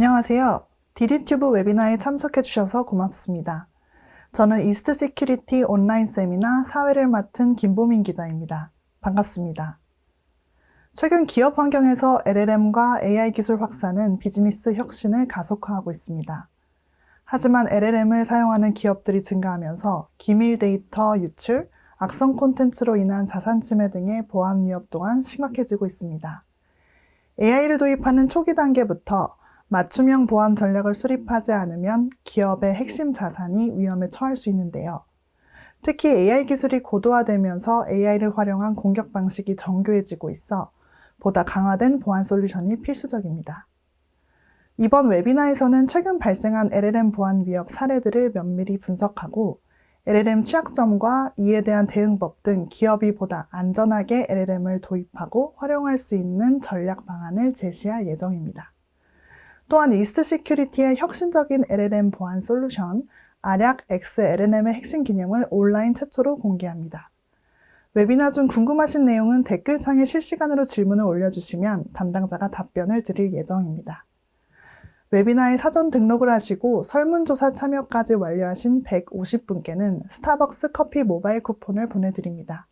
안녕하세요. 디디튜브 웨비나에 참석해 주셔서 고맙습니다. 저는 이스트 시큐리티 온라인 세미나 사회를 맡은 김보민 기자입니다. 반갑습니다. 최근 기업 환경에서 LLM과 AI 기술 확산은 비즈니스 혁신을 가속화하고 있습니다. 하지만 LLM을 사용하는 기업들이 증가하면서 기밀 데이터 유출, 악성 콘텐츠로 인한 자산 침해 등의 보안 위협 또한 심각해지고 있습니다. AI를 도입하는 초기 단계부터 맞춤형 보안 전략을 수립하지 않으면 기업의 핵심 자산이 위험에 처할 수 있는데요. 특히 AI 기술이 고도화되면서 AI를 활용한 공격 방식이 정교해지고 있어 보다 강화된 보안 솔루션이 필수적입니다. 이번 웨비나에서는 최근 발생한 LLM 보안 위협 사례들을 면밀히 분석하고 LLM 취약점과 이에 대한 대응법 등 기업이 보다 안전하게 LLM을 도입하고 활용할 수 있는 전략 방안을 제시할 예정입니다. 또한 이스트 시큐리티의 혁신적인 LLM 보안 솔루션 아략 X-LLM의 핵심 기능을 온라인 최초로 공개합니다. 웨비나 중 궁금하신 내용은 댓글창에 실시간으로 질문을 올려주시면 담당자가 답변을 드릴 예정입니다. 웨비나에 사전 등록을 하시고 설문조사 참여까지 완료하신 150분께는 스타벅스 커피 모바일 쿠폰을 보내드립니다.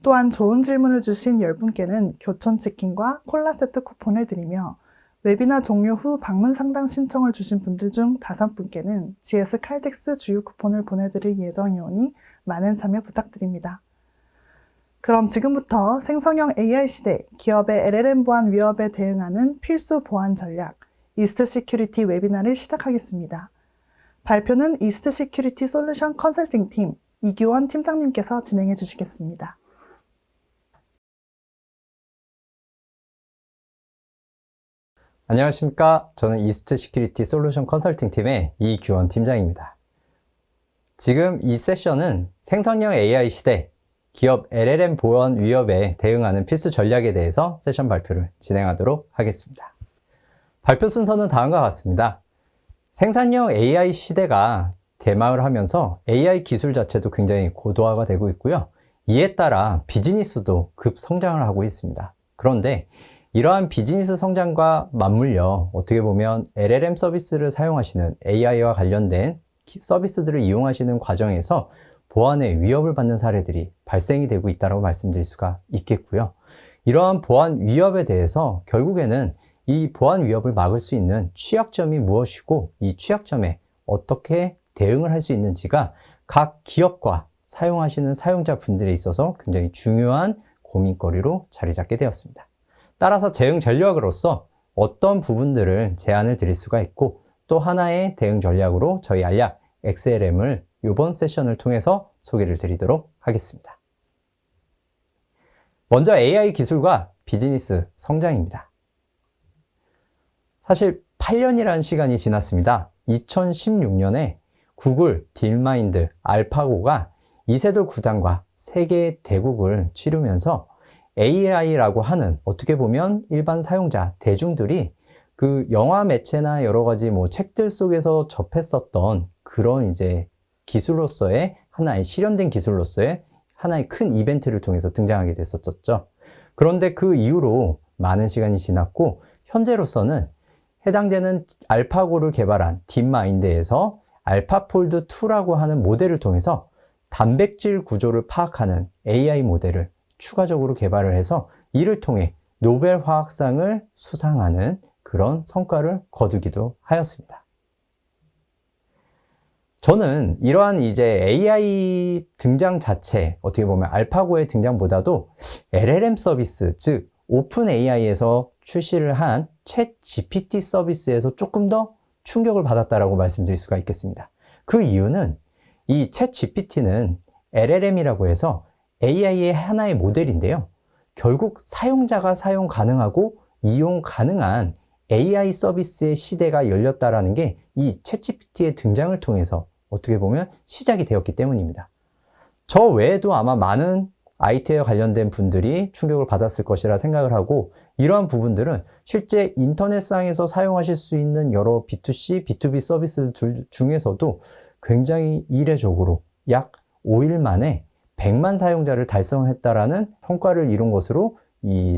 또한 좋은 질문을 주신 10분께는 교촌치킨과 콜라 세트 쿠폰을 드리며 웨비나 종료 후 방문 상담 신청을 주신 분들 중 5분께는 GS 칼텍스 주유 쿠폰을 보내드릴 예정이오니 많은 참여 부탁드립니다. 그럼 지금부터 생성형 AI 시대 기업의 LLM 보안 위협에 대응하는 필수 보안 전략 이스트 시큐리티 웨비나를 시작하겠습니다. 발표는 이스트 시큐리티 솔루션 컨설팅 팀 이규원 팀장님께서 진행해 주시겠습니다. 안녕하십니까. 저는 이스트 시큐리티 솔루션 컨설팅 팀의 이규원 팀장입니다. 지금 이 세션은 생성형 AI 시대 기업 LLM 보안 위협에 대응하는 필수 전략에 대해서 세션 발표를 진행하도록 하겠습니다. 발표 순서는 다음과 같습니다. 생산형 AI 시대가 개막을 하면서 AI 기술 자체도 굉장히 고도화가 되고 있고요. 이에 따라 비즈니스도 급성장을 하고 있습니다. 그런데 이러한 비즈니스 성장과 맞물려 어떻게 보면 LLM 서비스를 사용하시는 AI와 관련된 서비스들을 이용하시는 과정에서 보안에 위협을 받는 사례들이 발생이 되고 있다고 말씀드릴 수가 있겠고요. 이러한 보안 위협에 대해서 결국에는 이 보안 위협을 막을 수 있는 취약점이 무엇이고 이 취약점에 어떻게 대응을 할 수 있는지가 각 기업과 사용하시는 사용자 분들에 있어서 굉장히 중요한 고민거리로 자리 잡게 되었습니다. 따라서 대응 전략으로서 어떤 부분들을 제안을 드릴 수가 있고 또 하나의 대응 전략으로 저희 알약 XLM을 이번 세션을 통해서 소개를 드리도록 하겠습니다. 먼저 AI 기술과 비즈니스 성장입니다. 사실 8년이라는 시간이 지났습니다. 2016년에 구글, 딥마인드, 알파고가 이세돌 구단과 세계 대국을 치르면서 AI라고 하는 어떻게 보면 일반 사용자, 대중들이 그 영화 매체나 여러 가지 책들 속에서 접했었던 그런 이제 기술로서의 하나의 실현된 기술로서의 하나의 큰 이벤트를 통해서 등장하게 됐었죠. 그런데 그 이후로 많은 시간이 지났고 현재로서는 해당되는 알파고를 개발한 딥마인드에서 알파폴드 2라고 하는 모델을 통해서 단백질 구조를 파악하는 AI 모델을 추가적으로 개발을 해서 이를 통해 노벨 화학상을 수상하는 그런 성과를 거두기도 하였습니다. 저는 이러한 이제 AI 등장 자체, 어떻게 보면 알파고의 등장보다도 LLM 서비스, 즉 오픈 AI에서 출시를 한 챗 GPT 서비스에서 조금 더 충격을 받았다라고 말씀드릴 수가 있겠습니다. 그 이유는 이 챗 GPT는 LLM이라고 해서 AI의 하나의 모델인데요. 결국 사용자가 사용 가능하고 이용 가능한 AI 서비스의 시대가 열렸다라는 게 이 챗GPT의 등장을 통해서 어떻게 보면 시작이 되었기 때문입니다. 저 외에도 아마 많은 IT에 관련된 분들이 충격을 받았을 것이라 생각을 하고 이러한 부분들은 실제 인터넷상에서 사용하실 수 있는 여러 B2C, B2B 서비스 중에서도 굉장히 이례적으로 약 5일 만에 100만 사용자를 달성했다라는 성과를 이룬 것으로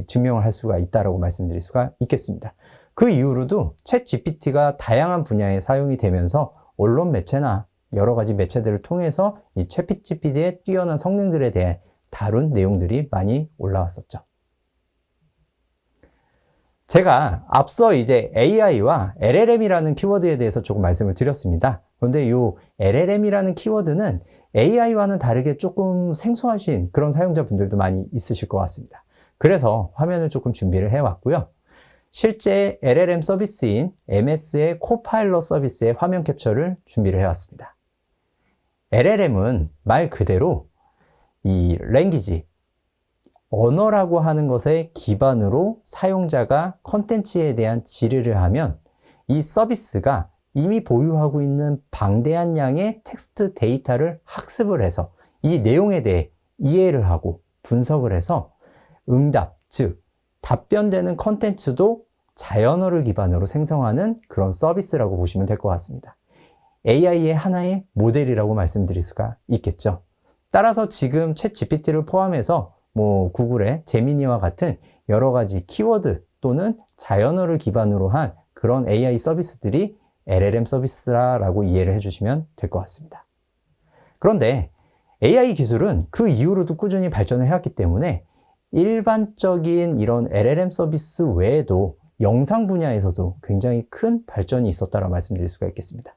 증명을 할 수가 있다라고 말씀드릴 수가 있겠습니다. 그 이후로도 챗 GPT가 다양한 분야에 사용이 되면서 언론 매체나 여러 가지 매체들을 통해서 이 챗 GPT의 뛰어난 성능들에 대해 다룬 내용들이 많이 올라왔었죠. 제가 앞서 이제 AI와 LLM이라는 키워드에 대해서 조금 말씀을 드렸습니다. 그런데 이 LLM이라는 키워드는 AI와는 다르게 조금 생소하신 그런 사용자분들도 많이 있으실 것 같습니다. 그래서 화면을 조금 준비를 해왔고요. 실제 LLM 서비스인 MS의 코파일럿 서비스의 화면 캡처를 준비를 해왔습니다. LLM은 말 그대로 이 랭귀지, 언어라고 하는 것의 기반으로 사용자가 컨텐츠에 대한 질의를 하면 이 서비스가 이미 보유하고 있는 방대한 양의 텍스트 데이터를 학습을 해서 이 내용에 대해 이해를 하고 분석을 해서 응답, 즉 답변되는 컨텐츠도 자연어를 기반으로 생성하는 그런 서비스라고 보시면 될 것 같습니다. AI의 하나의 모델이라고 말씀드릴 수가 있겠죠. 따라서 지금 챗 GPT를 포함해서 구글의 제미니와 같은 여러 가지 키워드 또는 자연어를 기반으로 한 그런 AI 서비스들이 LLM 서비스라고 이해를 해주시면 될 것 같습니다. 그런데 AI 기술은 그 이후로도 꾸준히 발전을 해왔기 때문에 일반적인 이런 LLM 서비스 외에도 영상 분야에서도 굉장히 큰 발전이 있었다고 말씀드릴 수가 있겠습니다.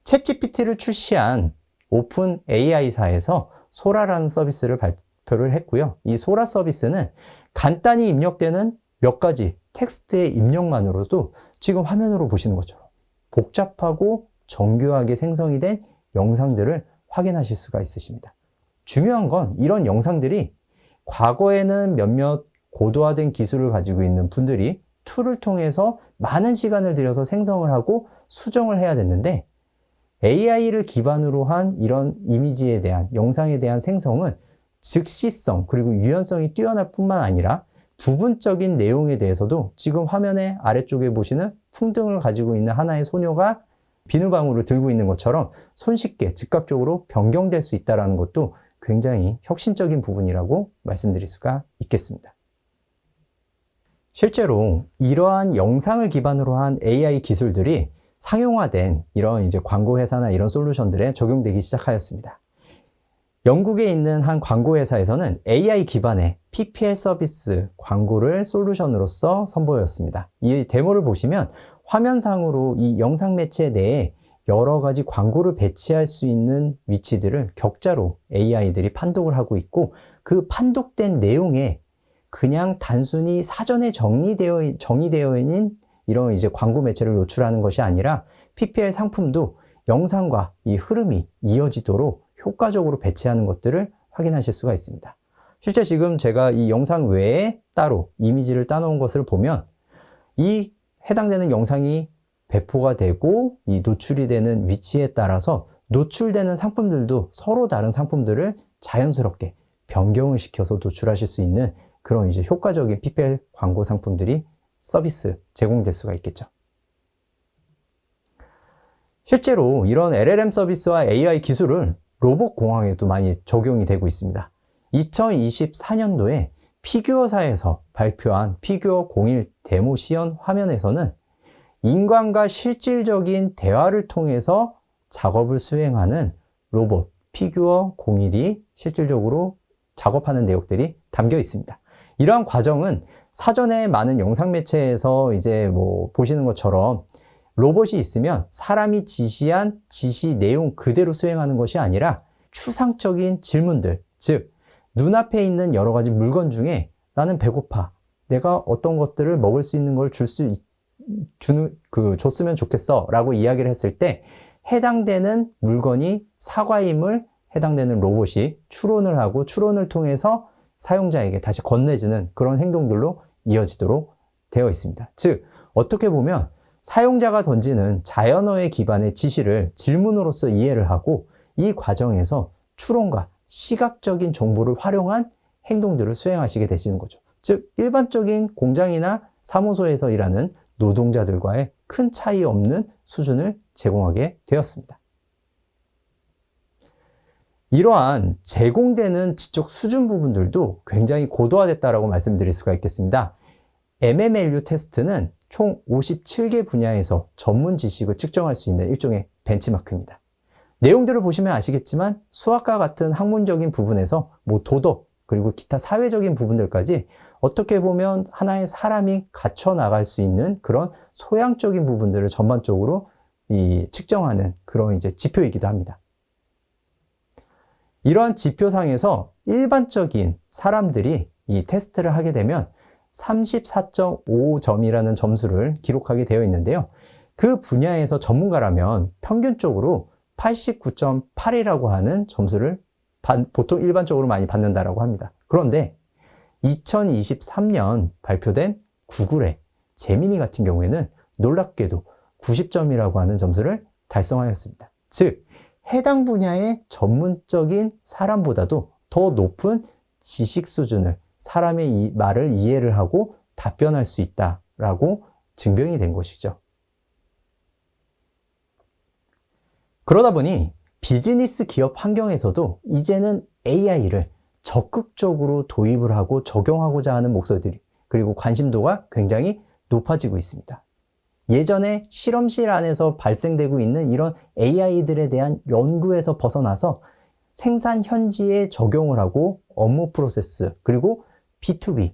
챗 GPT를 출시한 오픈 AI사에서 소라라는 서비스를 발표를 했고요. 이 소라 서비스는 간단히 입력되는 몇 가지 텍스트의 입력만으로도 지금 화면으로 보시는 것처럼 복잡하고 정교하게 생성이 된 영상들을 확인하실 수가 있으십니다. 중요한 건 이런 영상들이 과거에는 몇몇 고도화된 기술을 가지고 있는 분들이 툴을 통해서 많은 시간을 들여서 생성을 하고 수정을 해야 됐는데 AI를 기반으로 한 이런 이미지에 대한, 영상에 대한 생성은 즉시성 그리고 유연성이 뛰어날 뿐만 아니라 부분적인 내용에 대해서도 지금 화면의 아래쪽에 보시는 풍등을 가지고 있는 하나의 소녀가 비누방울을 들고 있는 것처럼 손쉽게 즉각적으로 변경될 수 있다는 것도 굉장히 혁신적인 부분이라고 말씀드릴 수가 있겠습니다. 실제로 이러한 영상을 기반으로 한 AI 기술들이 상용화된 이런 이제 광고 회사나 이런 솔루션들에 적용되기 시작하였습니다. 영국에 있는 한 광고 회사에서는 AI 기반의 PPL 서비스 광고를 솔루션으로서 선보였습니다. 이 데모를 보시면 화면상으로 이 영상 매체 내에 여러 가지 광고를 배치할 수 있는 위치들을 격자로 AI들이 판독을 하고 있고 그 판독된 내용에 그냥 단순히 사전에 정의되어 있는 이런 이제 광고 매체를 노출하는 것이 아니라 PPL 상품도 영상과 이 흐름이 이어지도록 효과적으로 배치하는 것들을 확인하실 수가 있습니다. 실제 지금 제가 이 영상 외에 따로 이미지를 따놓은 것을 보면 이 해당되는 영상이 배포가 되고 이 노출이 되는 위치에 따라서 노출되는 상품들도 서로 다른 상품들을 자연스럽게 변경을 시켜서 노출하실 수 있는 그런 이제 효과적인 PPL 광고 상품들이 서비스 제공될 수가 있겠죠. 실제로 이런 LLM 서비스와 AI 기술은 로봇 공학에도 많이 적용이 되고 있습니다. 2024년도에 피규어사에서 발표한 피규어 01 데모 시연 화면에서는 인간과 실질적인 대화를 통해서 작업을 수행하는 로봇 피규어 01이 실질적으로 작업하는 내용들이 담겨 있습니다. 이러한 과정은 사전에 많은 영상 매체에서 이제 보시는 것처럼 로봇이 있으면 사람이 지시한 지시 내용 그대로 수행하는 것이 아니라 추상적인 질문들, 즉 눈앞에 있는 여러 가지 물건 중에 나는 배고파, 내가 어떤 것들을 먹을 수 있는 걸 줬으면 좋겠어 라고 이야기를 했을 때 해당되는 물건이 사과임을 해당되는 로봇이 추론을 하고 추론을 통해서 사용자에게 다시 건네주는 그런 행동들로 이어지도록 되어 있습니다. 즉 어떻게 보면 사용자가 던지는 자연어의 기반의 지시를 질문으로서 이해를 하고 이 과정에서 추론과 시각적인 정보를 활용한 행동들을 수행하시게 되시는 거죠. 즉 일반적인 공장이나 사무소에서 일하는 노동자들과의 큰 차이 없는 수준을 제공하게 되었습니다. 이러한 제공되는 지적 수준 부분들도 굉장히 고도화됐다고 말씀드릴 수가 있겠습니다. MMLU 테스트는 총 57개 분야에서 전문 지식을 측정할 수 있는 일종의 벤치마크입니다. 내용들을 보시면 아시겠지만 수학과 같은 학문적인 부분에서 도덕 그리고 기타 사회적인 부분들까지 어떻게 보면 하나의 사람이 갖춰 나갈 수 있는 그런 소양적인 부분들을 전반적으로 측정하는 그런 이제 지표이기도 합니다. 이러한 지표상에서 일반적인 사람들이 이 테스트를 하게 되면 34.5점이라는 점수를 기록하게 되어 있는데요. 그 분야에서 전문가라면 평균적으로 89.8이라고 하는 점수를 보통 일반적으로 많이 받는다라고 합니다. 그런데 2023년 발표된 구글의 제미니 같은 경우에는 놀랍게도 90점이라고 하는 점수를 달성하였습니다. 즉, 해당 분야의 전문적인 사람보다도 더 높은 지식 수준을 사람의 이 말을 이해를 하고 답변할 수 있다라고 증명이 된 것이죠. 그러다 보니 비즈니스 기업 환경에서도 이제는 AI를 적극적으로 도입을 하고 적용하고자 하는 목소리들이 그리고 관심도가 굉장히 높아지고 있습니다. 예전에 실험실 안에서 발생되고 있는 이런 AI들에 대한 연구에서 벗어나서 생산 현지에 적용을 하고 업무 프로세스 그리고 B2B,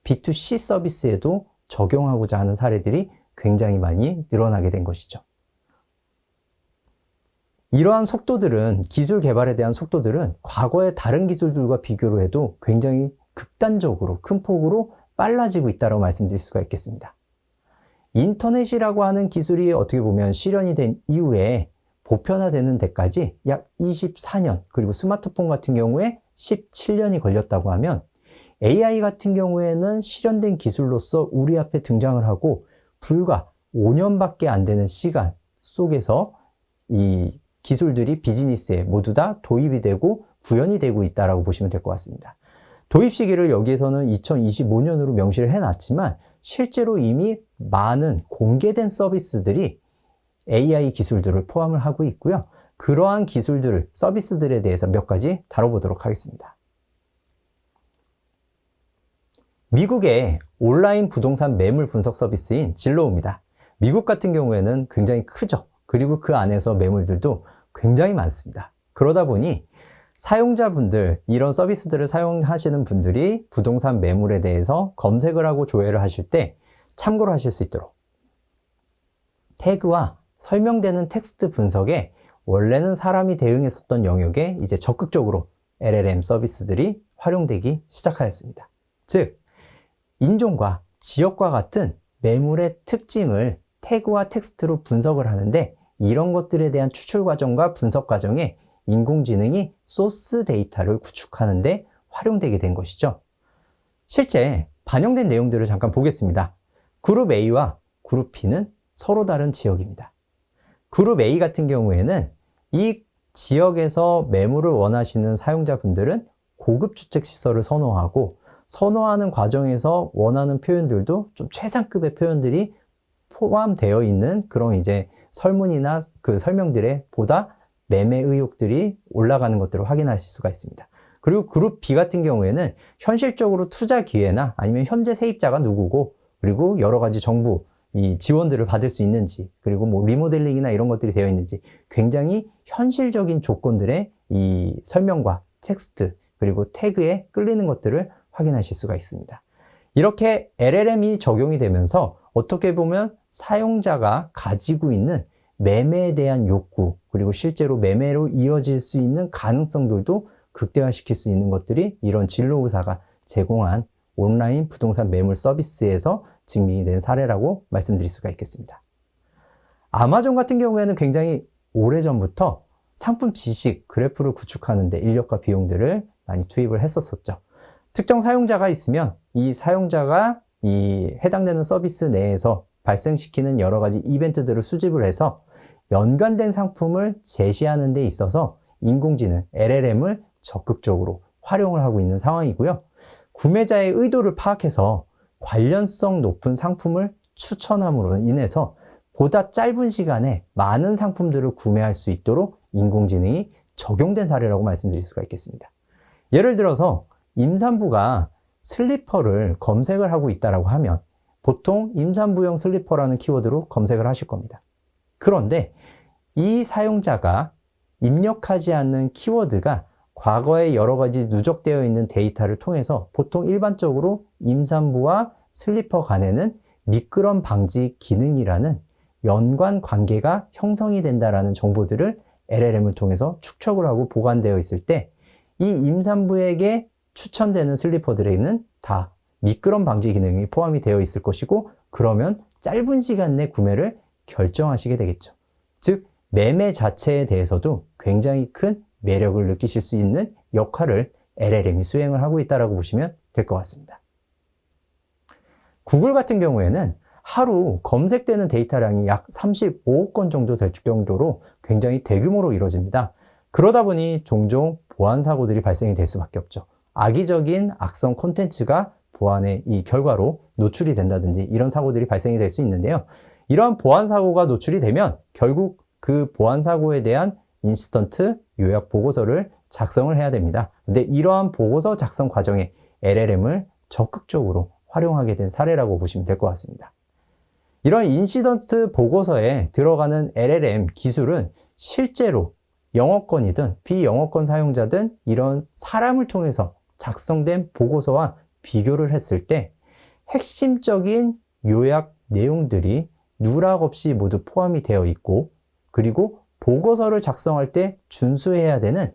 B2C 서비스에도 적용하고자 하는 사례들이 굉장히 많이 늘어나게 된 것이죠. 이러한 속도들은 기술 개발에 대한 속도들은 과거의 다른 기술들과 비교로 해도 굉장히 극단적으로 큰 폭으로 빨라지고 있다고 말씀드릴 수가 있겠습니다. 인터넷이라고 하는 기술이 어떻게 보면 실현이 된 이후에 보편화되는 데까지 약 24년 그리고 스마트폰 같은 경우에 17년이 걸렸다고 하면 AI 같은 경우에는 실현된 기술로서 우리 앞에 등장을 하고 불과 5년밖에 안 되는 시간 속에서 이 기술들이 비즈니스에 모두 다 도입이 되고 구현이 되고 있다고 보시면 될 것 같습니다. 도입 시기를 여기에서는 2025년으로 명시를 해놨지만 실제로 이미 많은 공개된 서비스들이 AI 기술들을 포함을 하고 있고요. 그러한 기술들, 서비스들에 대해서 몇 가지 다뤄보도록 하겠습니다. 미국의 온라인 부동산 매물 분석 서비스인 질로우입니다. 미국 같은 경우에는 굉장히 크죠. 그리고 그 안에서 매물들도 굉장히 많습니다. 그러다 보니 사용자분들, 이런 서비스들을 사용하시는 분들이 부동산 매물에 대해서 검색을 하고 조회를 하실 때 참고를 하실 수 있도록 태그와 설명되는 텍스트 분석에 원래는 사람이 대응했었던 영역에 이제 적극적으로 LLM 서비스들이 활용되기 시작하였습니다. 즉, 인종과 지역과 같은 매물의 특징을 태그와 텍스트로 분석을 하는데 이런 것들에 대한 추출 과정과 분석 과정에 인공지능이 소스 데이터를 구축하는데 활용되게 된 것이죠. 실제 반영된 내용들을 잠깐 보겠습니다. 그룹 A와 그룹 B는 서로 다른 지역입니다. 그룹 A 같은 경우에는 이 지역에서 매물을 원하시는 사용자분들은 고급 주택시설을 선호하는 과정에서 원하는 표현들도 좀 최상급의 표현들이 포함되어 있는 그런 이제 설문이나 그 설명들에 보다 매매 의혹들이 올라가는 것들을 확인하실 수가 있습니다. 그리고 그룹 B 같은 경우에는 현실적으로 투자 기회나 아니면 현재 세입자가 누구고 그리고 여러 가지 정부 이 지원들을 받을 수 있는지 그리고 뭐 리모델링이나 이런 것들이 되어 있는지 굉장히 현실적인 조건들의 이 설명과 텍스트 그리고 태그에 끌리는 것들을 확인하실 수가 있습니다. 이렇게 LLM이 적용이 되면서 어떻게 보면 사용자가 가지고 있는 매매에 대한 욕구 그리고 실제로 매매로 이어질 수 있는 가능성들도 극대화시킬 수 있는 것들이 이런 진로우사가 제공한 온라인 부동산 매물 서비스에서 증명이 된 사례라고 말씀드릴 수가 있겠습니다. 아마존 같은 경우에는 굉장히 오래전부터 상품 지식 그래프를 구축하는 데 인력과 비용들을 많이 투입을 했었었죠. 특정 사용자가 있으면 이 사용자가 이 해당되는 서비스 내에서 발생시키는 여러 가지 이벤트들을 수집을 해서 연관된 상품을 제시하는 데 있어서 인공지능 LLM을 적극적으로 활용을 하고 있는 상황이고요. 구매자의 의도를 파악해서 관련성 높은 상품을 추천함으로 인해서 보다 짧은 시간에 많은 상품들을 구매할 수 있도록 인공지능이 적용된 사례라고 말씀드릴 수가 있겠습니다. 예를 들어서 임산부가 슬리퍼를 검색을 하고 있다고 하면 보통 임산부용 슬리퍼라는 키워드로 검색을 하실 겁니다. 그런데 이 사용자가 입력하지 않는 키워드가 과거에 여러 가지 누적되어 있는 데이터를 통해서 보통 일반적으로 임산부와 슬리퍼 간에는 미끄럼 방지 기능이라는 연관 관계가 형성이 된다라는 정보들을 LLM을 통해서 축적을 하고 보관되어 있을 때 이 임산부에게 추천되는 슬리퍼들에는 다 미끄럼 방지 기능이 포함이 되어 있을 것이고, 그러면 짧은 시간 내 구매를 결정하시게 되겠죠. 즉, 매매 자체에 대해서도 굉장히 큰 매력을 느끼실 수 있는 역할을 LLM이 수행을 하고 있다고 보시면 될 것 같습니다. 구글 같은 경우에는 하루 검색되는 데이터량이 약 35억 건 정도 될 정도로 굉장히 대규모로 이루어집니다. 그러다 보니 종종 보안 사고들이 발생이 될 수밖에 없죠. 악의적인 악성 콘텐츠가 보안의 이 결과로 노출이 된다든지 이런 사고들이 발생이 될 수 있는데요. 이러한 보안 사고가 노출이 되면 결국 그 보안 사고에 대한 인시던트 요약 보고서를 작성을 해야 됩니다. 근데 이러한 보고서 작성 과정에 LLM을 적극적으로 활용하게 된 사례라고 보시면 될 것 같습니다. 이런 인시던트 보고서에 들어가는 LLM 기술은 실제로 영어권이든 비영어권 사용자든 이런 사람을 통해서 작성된 보고서와 비교를 했을 때 핵심적인 요약 내용들이 누락 없이 모두 포함이 되어 있고, 그리고 보고서를 작성할 때 준수해야 되는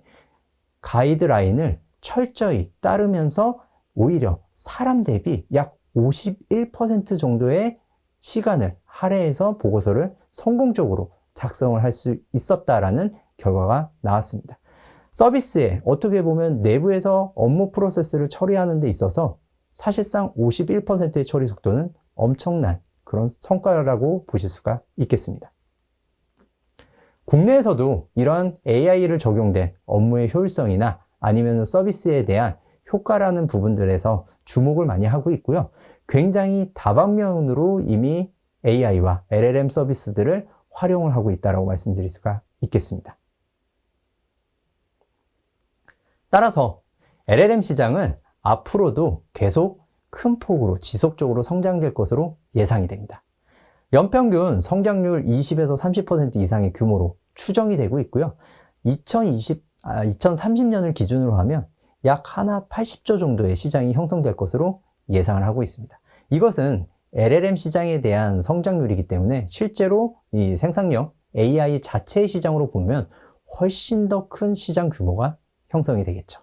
가이드라인을 철저히 따르면서 오히려 사람 대비 약 51% 정도의 시간을 할애해서 보고서를 성공적으로 작성을 할 수 있었다라는 결과가 나왔습니다. 서비스에 어떻게 보면 내부에서 업무 프로세스를 처리하는 데 있어서 사실상 51%의 처리 속도는 엄청난 그런 성과라고 보실 수가 있겠습니다. 국내에서도 이러한 AI를 적용된 업무의 효율성이나 아니면 서비스에 대한 효과라는 부분들에서 주목을 많이 하고 있고요. 굉장히 다방면으로 이미 AI와 LLM 서비스들을 활용을 하고 있다고 말씀드릴 수가 있겠습니다. 따라서 LLM 시장은 앞으로도 계속 큰 폭으로 지속적으로 성장될 것으로 예상이 됩니다. 연평균 성장률 20에서 30% 이상의 규모로 추정이 되고 있고요. 2030년을 기준으로 하면 약 하나 80조 정도의 시장이 형성될 것으로 예상을 하고 있습니다. 이것은 LLM 시장에 대한 성장률이기 때문에 실제로 이 생산력 AI 자체의 시장으로 보면 훨씬 더 큰 시장 규모가 형성이 되겠죠.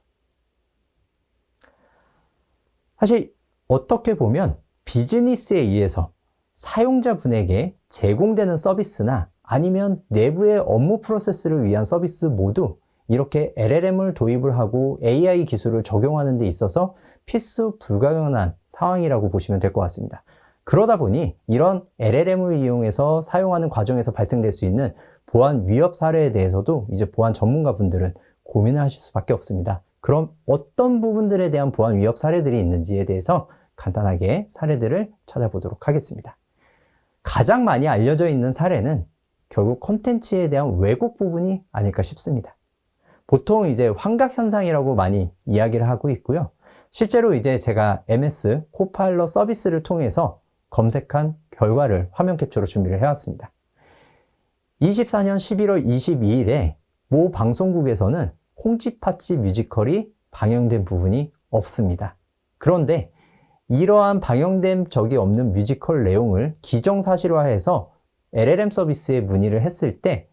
사실 어떻게 보면 비즈니스에 의해서 사용자분에게 제공되는 서비스나 아니면 내부의 업무 프로세스를 위한 서비스 모두 이렇게 LLM을 도입을 하고 AI 기술을 적용하는 데 있어서 필수 불가능한 상황이라고 보시면 될 것 같습니다. 그러다 보니 이런 LLM을 이용해서 사용하는 과정에서 발생될 수 있는 보안 위협 사례에 대해서도 이제 보안 전문가분들은 고민을 하실 수밖에 없습니다. 그럼 어떤 부분들에 대한 보안 위협 사례들이 있는지에 대해서 간단하게 사례들을 찾아보도록 하겠습니다. 가장 많이 알려져 있는 사례는 결국 콘텐츠에 대한 왜곡 부분이 아닐까 싶습니다. 보통 이제 환각 현상이라고 많이 이야기를 하고 있고요. 실제로 이제 제가 MS 코파일럿 서비스를 통해서 검색한 결과를 화면 캡처로 준비를 해왔습니다. 24년 11월 22일에 모 방송국에서는 콩쥐팥쥐 뮤지컬이 방영된 부분이 없습니다. 그런데 이러한 방영된 적이 없는 뮤지컬 내용을 기정사실화해서 LLM 서비스에 문의를 했을 때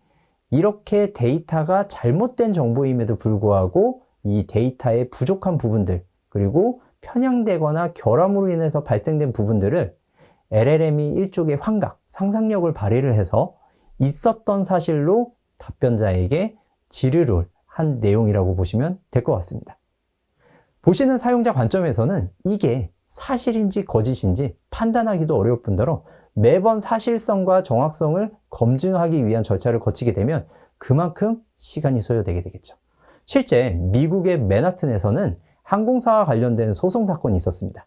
이렇게 데이터가 잘못된 정보임에도 불구하고 이 데이터의 부족한 부분들, 그리고 편향되거나 결함으로 인해서 발생된 부분들을 LLM이 일종의 환각, 상상력을 발휘를 해서 있었던 사실로 답변자에게 지르를 한 내용이라고 보시면 될 것 같습니다. 보시는 사용자 관점에서는 이게 사실인지 거짓인지 판단하기도 어려울 뿐더러 매번 사실성과 정확성을 검증하기 위한 절차를 거치게 되면 그만큼 시간이 소요되게 되겠죠. 실제 미국의 맨하튼에서는 항공사와 관련된 소송 사건이 있었습니다.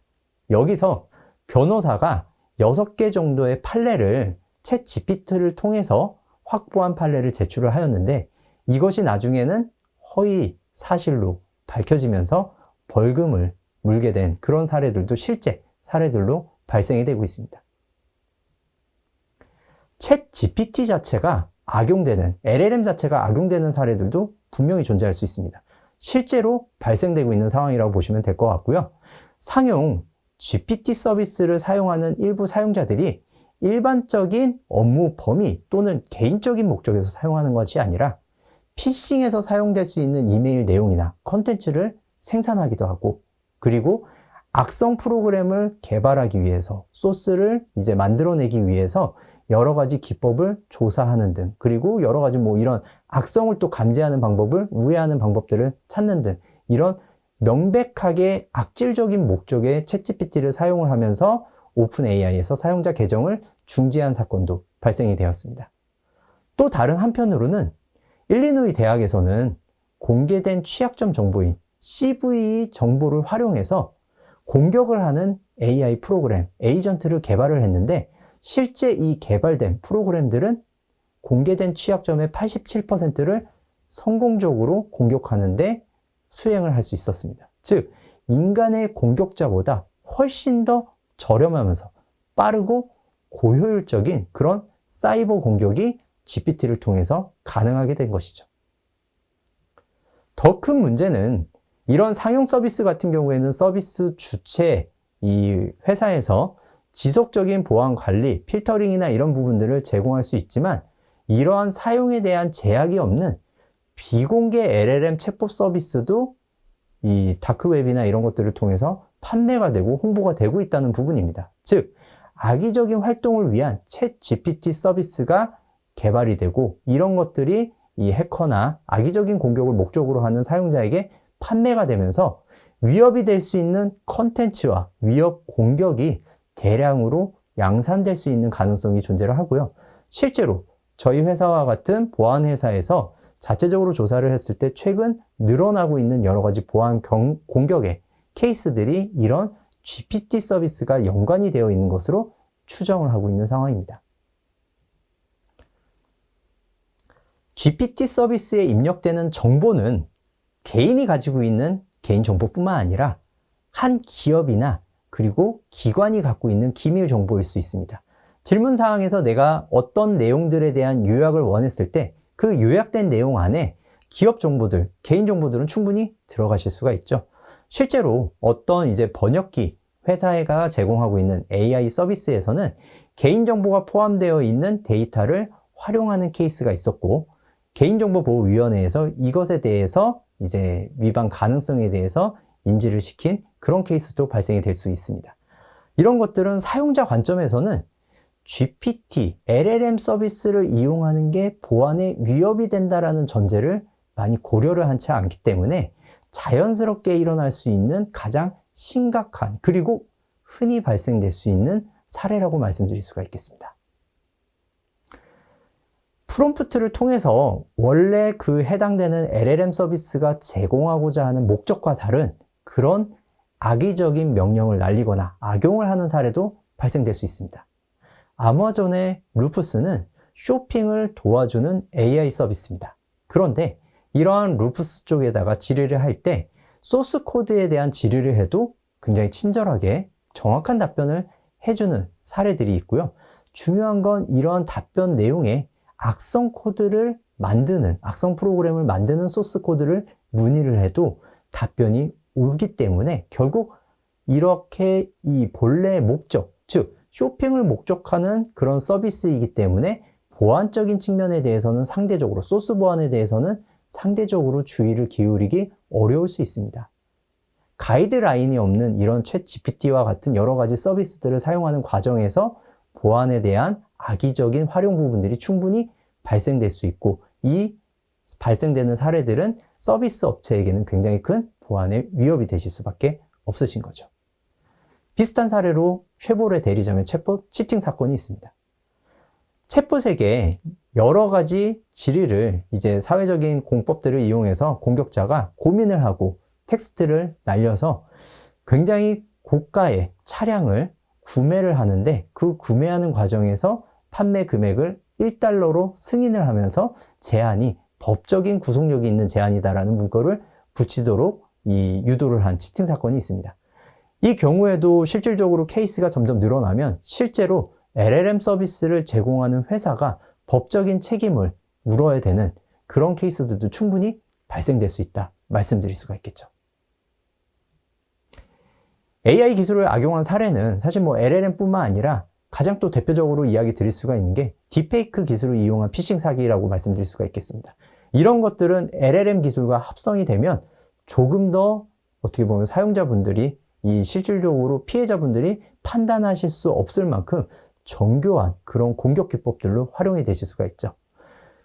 여기서 변호사가 6개 정도의 판례를 챗 GPT를 통해서 확보한 판례를 제출을 하였는데 이것이 나중에는 허위 사실로 밝혀지면서 벌금을 물게 된 그런 사례들도 실제 사례들로 발생이 되고 있습니다. 챗 GPT 자체가 악용되는, LLM 자체가 악용되는 사례들도 분명히 존재할 수 있습니다. 실제로 발생되고 있는 상황이라고 보시면 될 것 같고요. 상용 GPT 서비스를 사용하는 일부 사용자들이 일반적인 업무 범위 또는 개인적인 목적에서 사용하는 것이 아니라 피싱에서 사용될 수 있는 이메일 내용이나 컨텐츠를 생산하기도 하고, 그리고 악성 프로그램을 개발하기 위해서, 소스를 이제 만들어내기 위해서 여러 가지 기법을 조사하는 등, 그리고 여러 가지 이런 악성을 또 감지하는 방법을 우회하는 방법들을 찾는 등, 이런 명백하게 악질적인 목적의 챗GPT를 사용을 하면서 오픈 AI에서 사용자 계정을 중지한 사건도 발생이 되었습니다. 또 다른 한편으로는 일리노이 대학에서는 공개된 취약점 정보인 CVE 정보를 활용해서 공격을 하는 AI 프로그램, 에이전트를 개발을 했는데, 실제 이 개발된 프로그램들은 공개된 취약점의 87%를 성공적으로 공격하는데 수행을 할 수 있었습니다. 즉, 인간의 공격자보다 훨씬 더 저렴하면서 빠르고 고효율적인 그런 사이버 공격이 GPT를 통해서 가능하게 된 것이죠. 더 큰 문제는 이런 상용 서비스 같은 경우에는 서비스 주체, 이 회사에서 지속적인 보안 관리, 필터링이나 이런 부분들을 제공할 수 있지만, 이러한 사용에 대한 제약이 없는 비공개 LLM 챗봇 서비스도 이 다크웹이나 이런 것들을 통해서 판매가 되고 홍보가 되고 있다는 부분입니다. 즉, 악의적인 활동을 위한 챗 GPT 서비스가 개발이 되고, 이런 것들이 이 해커나 악의적인 공격을 목적으로 하는 사용자에게 판매가 되면서 위협이 될 수 있는 컨텐츠와 위협 공격이 대량으로 양산될 수 있는 가능성이 존재를 하고요. 실제로 저희 회사와 같은 보안 회사에서 자체적으로 조사를 했을 때 최근 늘어나고 있는 여러 가지 보안 공격의 케이스들이 이런 GPT 서비스가 연관이 되어 있는 것으로 추정을 하고 있는 상황입니다. GPT 서비스에 입력되는 정보는 개인이 가지고 있는 개인정보뿐만 아니라 한 기업이나 그리고 기관이 갖고 있는 기밀 정보일 수 있습니다. 질문 사항에서 내가 어떤 내용들에 대한 요약을 원했을 때 그 요약된 내용 안에 기업 정보들, 개인 정보들은 충분히 들어가실 수가 있죠. 실제로 어떤 이제 번역기 회사가 제공하고 있는 AI 서비스에서는 개인정보가 포함되어 있는 데이터를 활용하는 케이스가 있었고, 개인정보보호위원회에서 이것에 대해서 이제 위반 가능성에 대해서 인지를 시킨 그런 케이스도 발생이 될 수 있습니다. 이런 것들은 사용자 관점에서는 GPT, LLM 서비스를 이용하는 게 보안에 위협이 된다라는 전제를 많이 고려를 하지 않기 때문에 자연스럽게 일어날 수 있는 가장 심각한, 그리고 흔히 발생될 수 있는 사례라고 말씀드릴 수가 있겠습니다. 프롬프트를 통해서 원래 그 해당되는 LLM 서비스가 제공하고자 하는 목적과 다른 그런 악의적인 명령을 날리거나 악용을 하는 사례도 발생될 수 있습니다. 아마존의 루프스는 쇼핑을 도와주는 AI 서비스입니다. 그런데 이러한 루프스 쪽에다가 질의를 할 때 소스 코드에 대한 질의를 해도 굉장히 친절하게 정확한 답변을 해주는 사례들이 있고요. 중요한 건 이러한 답변 내용에 악성 코드를 만드는, 악성 프로그램을 만드는 소스 코드를 문의를 해도 답변이 오기 때문에 결국 이렇게 이 본래의 목적, 즉 쇼핑을 목적하는 그런 서비스이기 때문에 보안적인 측면에 대해서는 상대적으로, 소스 보안에 대해서는 상대적으로 주의를 기울이기 어려울 수 있습니다. 가이드라인이 없는 이런 챗 GPT와 같은 여러 가지 서비스들을 사용하는 과정에서 보안에 대한 악의적인 활용 부분들이 충분히 발생될 수 있고, 이 발생되는 사례들은 서비스 업체에게는 굉장히 큰 보안의 위협이 되실 수밖에 없으신 거죠. 비슷한 사례로 쉐보레 대리점의 챗봇 치팅 사건이 있습니다. 챗봇에게 여러 가지 질의를 이제 사회적인 공법들을 이용해서 공격자가 고민을 하고 텍스트를 날려서 굉장히 고가의 차량을 구매를 하는데, 그 구매하는 과정에서 판매 금액을 1달러로 승인을 하면서 제한이 법적인 구속력이 있는 제한이다라는 문구를 붙이도록 이 유도를 한 치팅 사건이 있습니다. 이 경우에도 실질적으로 케이스가 점점 늘어나면 실제로 LLM 서비스를 제공하는 회사가 법적인 책임을 물어야 되는 그런 케이스들도 충분히 발생될 수 있다 말씀드릴 수가 있겠죠. AI 기술을 악용한 사례는 사실 LLM뿐만 아니라 가장 또 대표적으로 이야기 드릴 수가 있는 게 딥페이크 기술을 이용한 피싱 사기라고 말씀드릴 수가 있겠습니다. 이런 것들은 LLM 기술과 합성이 되면 조금 더 어떻게 보면 사용자분들이 이 실질적으로 피해자분들이 판단하실 수 없을 만큼 정교한 그런 공격 기법들로 활용이 되실 수가 있죠.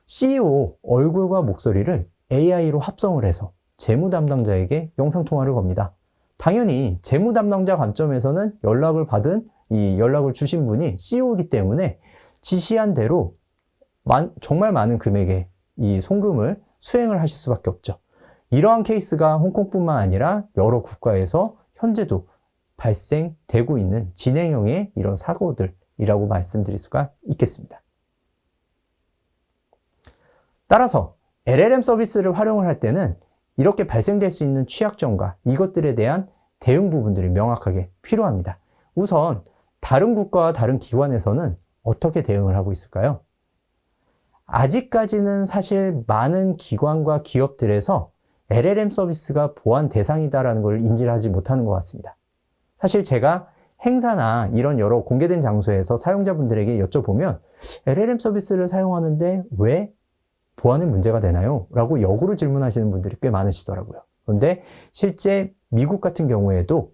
CEO 얼굴과 목소리를 AI로 합성을 해서 재무 담당자에게 영상통화를 겁니다. 당연히 재무 담당자 관점에서는 연락을 주신 분이 CEO이기 때문에 지시한 대로 정말 많은 금액의 이 송금을 수행을 하실 수밖에 없죠. 이러한 케이스가 홍콩뿐만 아니라 여러 국가에서 현재도 발생되고 있는 진행형의 이런 사고들이라고 말씀드릴 수가 있겠습니다. 따라서 LLM 서비스를 활용을 할 때는 이렇게 발생될 수 있는 취약점과 이것들에 대한 대응 부분들이 명확하게 필요합니다. 우선 다른 국가와 다른 기관에서는 어떻게 대응을 하고 있을까요? 아직까지는 사실 많은 기관과 기업들에서 LLM 서비스가 보안 대상이다라는 걸 인지를 하지 못하는 것 같습니다. 사실 제가 행사나 이런 여러 공개된 장소에서 사용자분들에게 여쭤보면 LLM 서비스를 사용하는데 왜 보안에 문제가 되나요? 라고 역으로 질문하시는 분들이 꽤 많으시더라고요. 그런데 실제 미국 같은 경우에도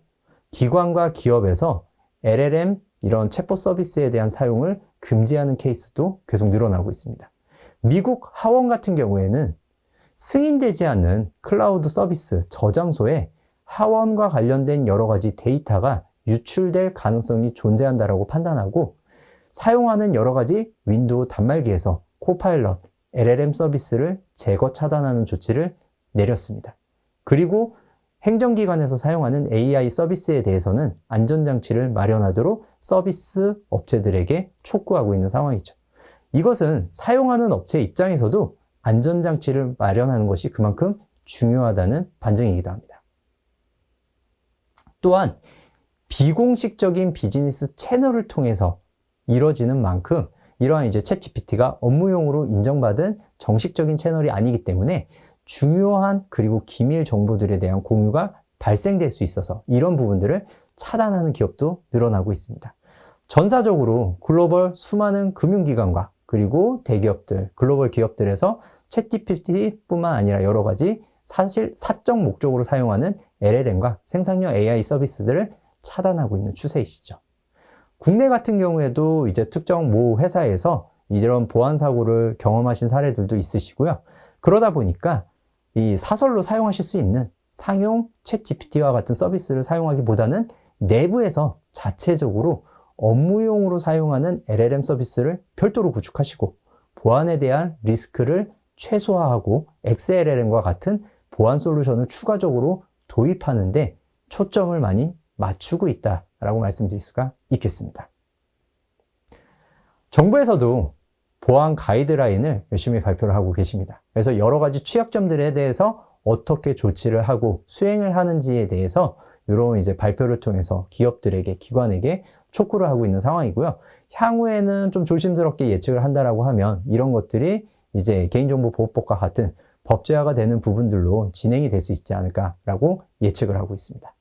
기관과 기업에서 LLM 이런 챗봇 서비스에 대한 사용을 금지하는 케이스도 계속 늘어나고 있습니다. 미국 하원 같은 경우에는 승인되지 않는 클라우드 서비스 저장소에 하원과 관련된 여러 가지 데이터가 유출될 가능성이 존재한다라고 판단하고 사용하는 여러 가지 윈도우 단말기에서 코파일럿, LLM 서비스를 제거 차단하는 조치를 내렸습니다. 그리고 행정기관에서 사용하는 AI 서비스에 대해서는 안전장치를 마련하도록 서비스 업체들에게 촉구하고 있는 상황이죠. 이것은 사용하는 업체 입장에서도 안전장치를 마련하는 것이 그만큼 중요하다는 반증이기도 합니다. 또한 비공식적인 비즈니스 채널을 통해서 이루어지는 만큼 이러한 챗GPT가 업무용으로 인정받은 정식적인 채널이 아니기 때문에 중요한 그리고 기밀 정보들에 대한 공유가 발생될 수 있어서 이런 부분들을 차단하는 기업도 늘어나고 있습니다. 전사적으로 글로벌 수많은 금융기관과 그리고 대기업들, 글로벌 기업들에서 챗GPT뿐만 아니라 여러 가지 사실 사적 목적으로 사용하는 LLM과 생성형 AI 서비스들을 차단하고 있는 추세이시죠. 국내 같은 경우에도 특정 모 회사에서 이런 보안 사고를 경험하신 사례들도 있으시고요. 그러다 보니까 이 사설로 사용하실 수 있는 상용 챗GPT와 같은 서비스를 사용하기보다는 내부에서 자체적으로 업무용으로 사용하는 LLM 서비스를 별도로 구축하시고 보안에 대한 리스크를 최소화하고 XLLM과 같은 보안 솔루션을 추가적으로 도입하는데 초점을 많이 맞추고 있다라고 말씀드릴 수가 있겠습니다. 정부에서도 보안 가이드라인을 열심히 발표를 하고 계십니다. 그래서 여러 가지 취약점들에 대해서 어떻게 조치를 하고 수행을 하는지에 대해서 이런 발표를 통해서 기업들에게, 기관에게 촉구를 하고 있는 상황이고요. 향후에는 좀 조심스럽게 예측을 한다라고 하면 이런 것들이 개인정보보호법과 같은 법제화가 되는 부분들로 진행이 될 수 있지 않을까라고 예측을 하고 있습니다.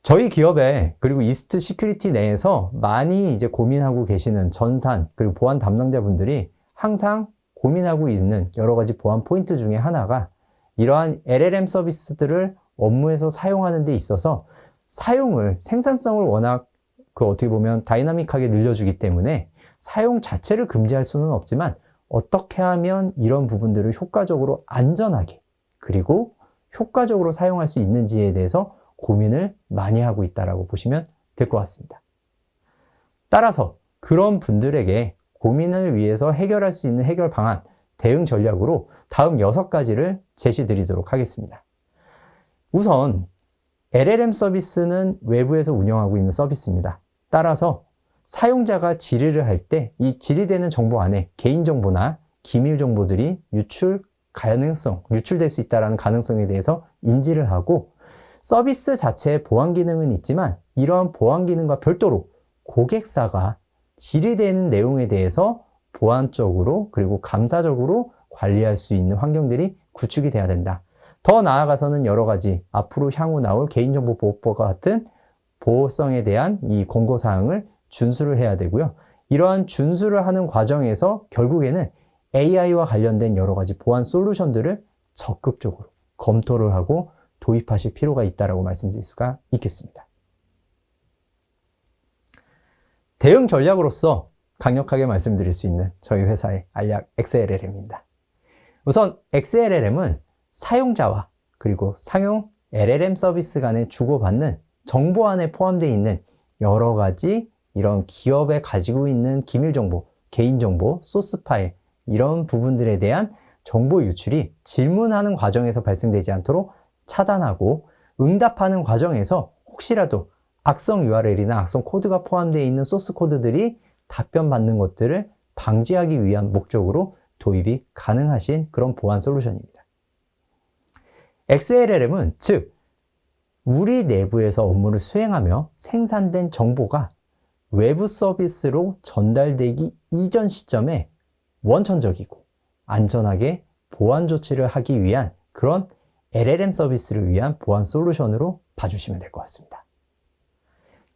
저희 기업에 그리고 이스트 시큐리티 내에서 많이 고민하고 계시는 전산 그리고 보안 담당자분들이 항상 고민하고 있는 여러 가지 보안 포인트 중에 하나가 이러한 LLM 서비스들을 업무에서 사용하는 데 있어서 생산성을 워낙 어떻게 보면 다이나믹하게 늘려주기 때문에 사용 자체를 금지할 수는 없지만 어떻게 하면 이런 부분들을 효과적으로 안전하게 그리고 효과적으로 사용할 수 있는지에 대해서 고민을 많이 하고 있다고 보시면 될 것 같습니다. 따라서 그런 분들에게 고민을 위해서 해결할 수 있는 해결 방안, 대응 전략으로 다음 6가지를 제시드리도록 하겠습니다. 우선 LLM 서비스는 외부에서 운영하고 있는 서비스입니다. 따라서 사용자가 질의를 할 때 이 질의되는 정보 안에 개인정보나 기밀 정보들이 유출될 수 있다는 가능성에 대해서 인지를 하고 서비스 자체의 보안 기능은 있지만 이러한 보안 기능과 별도로 고객사가 질의되는 내용에 대해서 보안적으로 그리고 감사적으로 관리할 수 있는 환경들이 구축이 돼야 된다. 더 나아가서는 여러 가지 앞으로 향후 나올 개인정보보호법과 같은 보호성에 대한 이 권고사항을 준수를 해야 되고요. 이러한 준수를 하는 과정에서 결국에는 AI와 관련된 여러 가지 보안 솔루션들을 적극적으로 검토를 하고 도입하실 필요가 있다고 말씀드릴 수가 있겠습니다. 대응 전략으로서 강력하게 말씀드릴 수 있는 저희 회사의 알약 XLLM입니다. 우선 XLLM은 사용자와 그리고 상용 LLM 서비스 간에 주고받는 정보 안에 포함되어 있는 여러 가지 이런 기업에 가지고 있는 기밀정보, 개인정보, 소스 파일 이런 부분들에 대한 정보 유출이 질문하는 과정에서 발생되지 않도록 차단하고 응답하는 과정에서 혹시라도 악성 URL이나 악성 코드가 포함되어 있는 소스 코드들이 답변받는 것들을 방지하기 위한 목적으로 도입이 가능하신 그런 보안 솔루션입니다. XLLM은 즉 우리 내부에서 업무를 수행하며 생산된 정보가 외부 서비스로 전달되기 이전 시점에 원천적이고 안전하게 보안 조치를 하기 위한 그런 LLM 서비스를 위한 보안 솔루션으로 봐주시면 될 것 같습니다.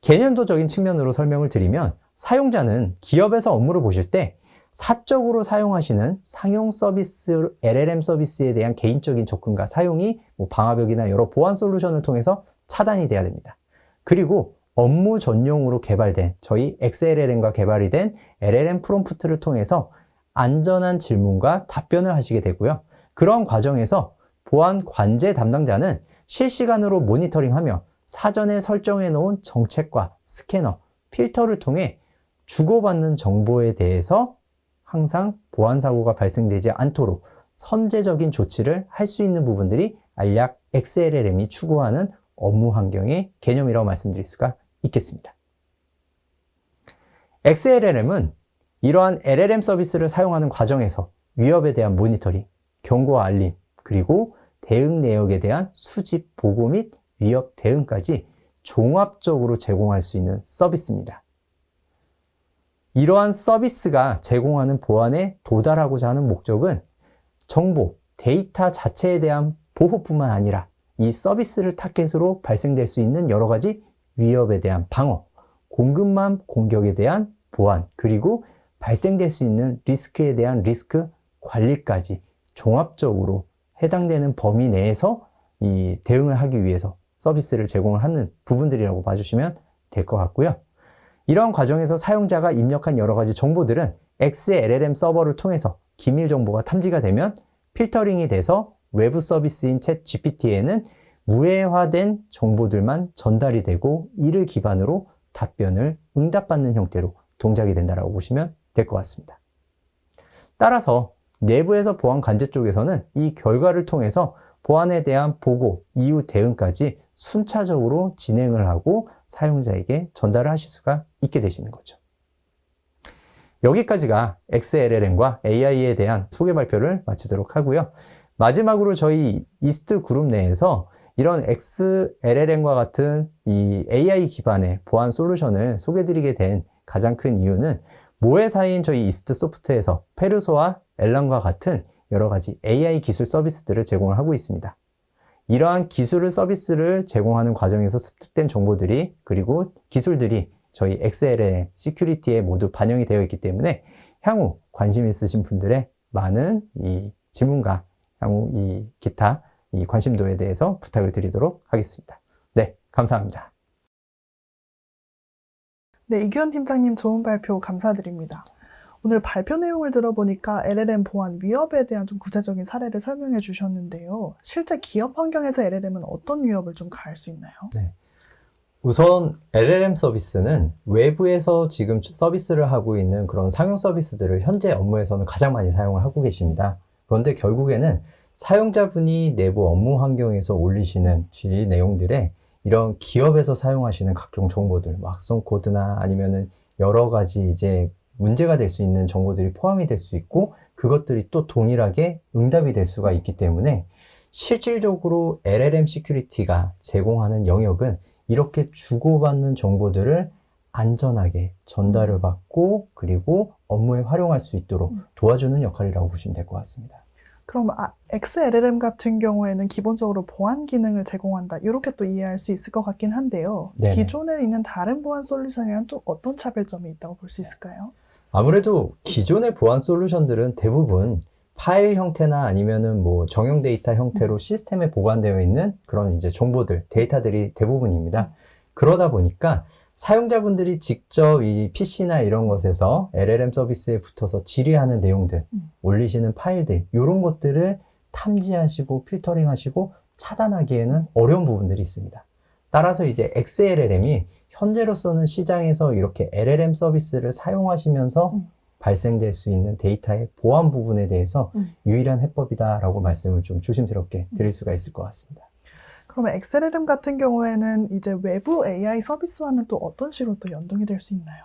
개념도적인 측면으로 설명을 드리면 사용자는 기업에서 업무를 보실 때 사적으로 사용하시는 상용 서비스, LLM 서비스에 대한 개인적인 접근과 사용이 방화벽이나 여러 보안 솔루션을 통해서 차단이 돼야 됩니다. 그리고 업무 전용으로 개발된 저희 XLLM과 개발이 된 LLM 프롬프트를 통해서 안전한 질문과 답변을 하시게 되고요. 그런 과정에서 보안 관제 담당자는 실시간으로 모니터링하며 사전에 설정해 놓은 정책과 스캐너, 필터를 통해 주고받는 정보에 대해서 항상 보안 사고가 발생되지 않도록 선제적인 조치를 할 수 있는 부분들이 알약 XLLM이 추구하는 업무 환경의 개념이라고 말씀드릴 수가 있겠습니다. XLLM은 이러한 LLM 서비스를 사용하는 과정에서 위협에 대한 모니터링, 경고와 알림, 그리고 대응 내역에 대한 수집, 보고 및 위협 대응까지 종합적으로 제공할 수 있는 서비스입니다. 이러한 서비스가 제공하는 보안에 도달하고자 하는 목적은 정보, 데이터 자체에 대한 보호뿐만 아니라 이 서비스를 타겟으로 발생될 수 있는 여러 가지 위협에 대한 방어, 공급망 공격에 대한 보안, 그리고 발생될 수 있는 리스크에 대한 리스크 관리까지 종합적으로 해당되는 범위 내에서 이 대응을 하기 위해서 서비스를 제공을 하는 부분들이라고 봐주시면 될 것 같고요. 이런 과정에서 사용자가 입력한 여러 가지 정보들은 XLLM 서버를 통해서 기밀 정보가 탐지가 되면 필터링이 돼서 외부 서비스인 챗 GPT에는 무해화된 정보들만 전달이 되고 이를 기반으로 답변을 응답받는 형태로 동작이 된다고 보시면 될 것 같습니다. 따라서 내부에서 보안 관제 쪽에서는 이 결과를 통해서 보안에 대한 보고, 이후 대응까지 순차적으로 진행을 하고 사용자에게 전달을 하실 수가 있게 되시는 거죠. 여기까지가 XLLM과 AI에 대한 소개 발표를 마치도록 하고요. 마지막으로 저희 이스트 그룹 내에서 이런 XLLM과 같은 이 AI 기반의 보안 솔루션을 소개드리게 된 가장 큰 이유는 모회사인 저희 이스트 소프트에서 페르소와 엘란과 같은 여러 가지 AI 기술 서비스들을 제공을 하고 있습니다. 이러한 기술을 서비스를 제공하는 과정에서 습득된 정보들이 그리고 기술들이 저희 XLLM 시큐리티에 모두 반영이 되어 있기 때문에 향후 관심 있으신 분들의 많은 이 질문과 향후 이 기타 이 관심도에 대해서 부탁을 드리도록 하겠습니다. 네, 감사합니다. 네, 이규현 팀장님 좋은 발표 감사드립니다. 오늘 발표 내용을 들어보니까 LLM 보안 위협에 대한 좀 구체적인 사례를 설명해 주셨는데요. 실제 기업 환경에서 LLM은 어떤 위협을 좀 가할 수 있나요? 네. 우선 LLM 서비스는 외부에서 지금 서비스를 하고 있는 그런 상용 서비스들을 현재 업무에서는 가장 많이 사용을 하고 계십니다. 그런데 결국에는 사용자분이 내부 업무 환경에서 올리시는 질의 내용들에 이런 기업에서 사용하시는 각종 정보들, 악성 코드나 아니면은 여러 가지 이제 문제가 될 수 있는 정보들이 포함이 될 수 있고 그것들이 또 동일하게 응답이 될 수가 있기 때문에 실질적으로 LLM 시큐리티가 제공하는 영역은 이렇게 주고받는 정보들을 안전하게 전달을 받고 그리고 업무에 활용할 수 있도록 도와주는 역할이라고 보시면 될 것 같습니다. 그럼 XLLM 같은 경우에는 기본적으로 보안 기능을 제공한다. 이렇게 또 이해할 수 있을 것 같긴 한데요. 네네. 기존에 있는 다른 보안 솔루션이랑 또 어떤 차별점이 있다고 볼 수 있을까요? 아무래도 기존의 보안 솔루션들은 대부분 파일 형태나 아니면은 뭐 정형 데이터 형태로 시스템에 보관되어 있는 그런 이제 정보들, 데이터들이 대부분입니다. 그러다 보니까 사용자분들이 직접 이 PC나 이런 것에서 LLM 서비스에 붙어서 질의하는 내용들, 올리시는 파일들, 이런 것들을 탐지하시고 필터링하시고 차단하기에는 어려운 부분들이 있습니다. 따라서 이제 XLLM이 현재로서는 시장에서 이렇게 LLM 서비스를 사용하시면서 발생될 수 있는 데이터의 보안 부분에 대해서 유일한 해법이다라고 말씀을 좀 조심스럽게 드릴 수가 있을 것 같습니다. 그러면 XLLM 같은 경우에는 이제 외부 AI 서비스와는 또 어떤 식으로 또 연동이 될 수 있나요?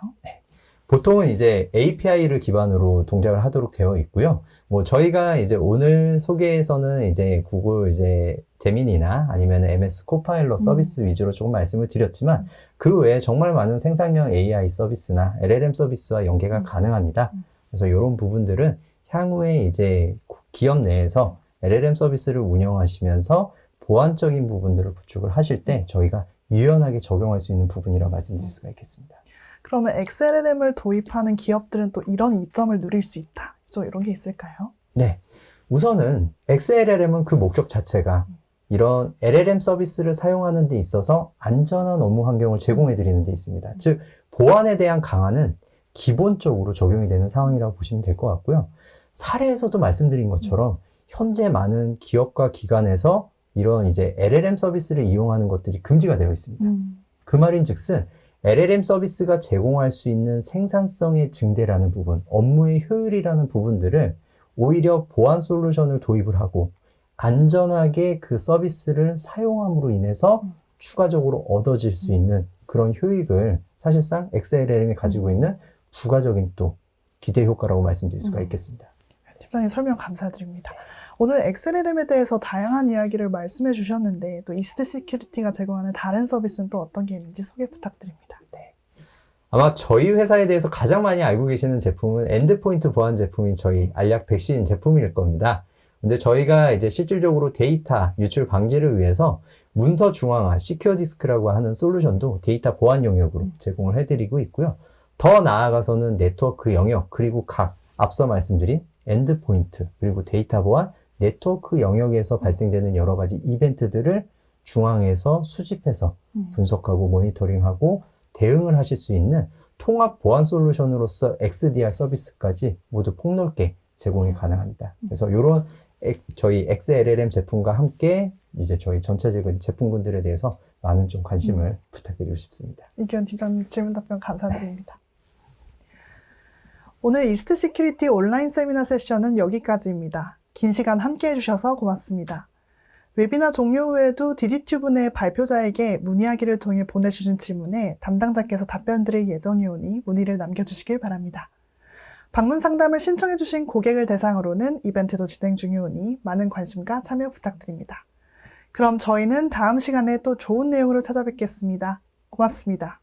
보통은 이제 API를 기반으로 동작을 하도록 되어 있고요. 뭐 저희가 이제 오늘 소개에서는 이제 구글 이제 제미니나 아니면 MS 코파일럿 서비스 위주로 조금 말씀을 드렸지만 그 외에 정말 많은 생산형 AI 서비스나 LLM 서비스와 연계가 가능합니다. 그래서 이런 부분들은 향후에 이제 기업 내에서 LLM 서비스를 운영하시면서 보안적인 부분들을 구축을 하실 때 저희가 유연하게 적용할 수 있는 부분이라고 말씀드릴 수가 있겠습니다. 그러면 XLLM을 도입하는 기업들은 또 이런 이점을 누릴 수 있다. 이런 게 있을까요? 네. 우선은 XLLM은 그 목적 자체가 이런 LLM 서비스를 사용하는 데 있어서 안전한 업무 환경을 제공해 드리는 데 있습니다. 즉, 보안에 대한 강화는 기본적으로 적용이 되는 상황이라고 보시면 될 것 같고요. 사례에서도 말씀드린 것처럼 현재 많은 기업과 기관에서 이런 이제 LLM 서비스를 이용하는 것들이 금지가 되어 있습니다. 그 말인 즉슨 LLM 서비스가 제공할 수 있는 생산성의 증대라는 부분, 업무의 효율이라는 부분들을 오히려 보안 솔루션을 도입을 하고 안전하게 그 서비스를 사용함으로 인해서 추가적으로 얻어질 수 있는 그런 효익을 사실상 XLLM이 가지고 있는 부가적인 또 기대 효과라고 말씀드릴 수가 있겠습니다. 팀장님 설명 감사드립니다. 오늘 XLLM에 대해서 다양한 이야기를 말씀해 주셨는데 또 이스트 시큐리티가 제공하는 다른 서비스는 또 어떤 게 있는지 소개 부탁드립니다. 아마 저희 회사에 대해서 가장 많이 알고 계시는 제품은 엔드포인트 보안 제품이 저희 알약 백신 제품일 겁니다. 근데 저희가 이제 실질적으로 데이터 유출 방지를 위해서 문서 중앙화, 시큐어 디스크라고 하는 솔루션도 데이터 보안 영역으로 제공을 해드리고 있고요. 더 나아가서는 네트워크 영역, 그리고 각 앞서 말씀드린 엔드포인트, 그리고 데이터 보안, 네트워크 영역에서 발생되는 여러 가지 이벤트들을 중앙에서 수집해서 분석하고 모니터링하고 대응을 하실 수 있는 통합 보안 솔루션으로서 XDR 서비스까지 모두 폭넓게 제공이 가능합니다. 그래서 이런 저희 XLLM 제품과 함께 이제 저희 전체적인 제품군들에 대해서 많은 좀 관심을 부탁드리고 싶습니다. 이기현 팀장님 질문 답변 감사드립니다. 오늘 이스트 시큐리티 온라인 세미나 세션은 여기까지입니다. 긴 시간 함께 해주셔서 고맙습니다. 웨비나 종료 후에도 DD튜브 내 발표자에게 문의하기를 통해 보내주신 질문에 담당자께서 답변 드릴 예정이오니 문의를 남겨주시길 바랍니다. 방문 상담을 신청해주신 고객을 대상으로는 이벤트도 진행 중이오니 많은 관심과 참여 부탁드립니다. 그럼 저희는 다음 시간에 또 좋은 내용으로 찾아뵙겠습니다. 고맙습니다.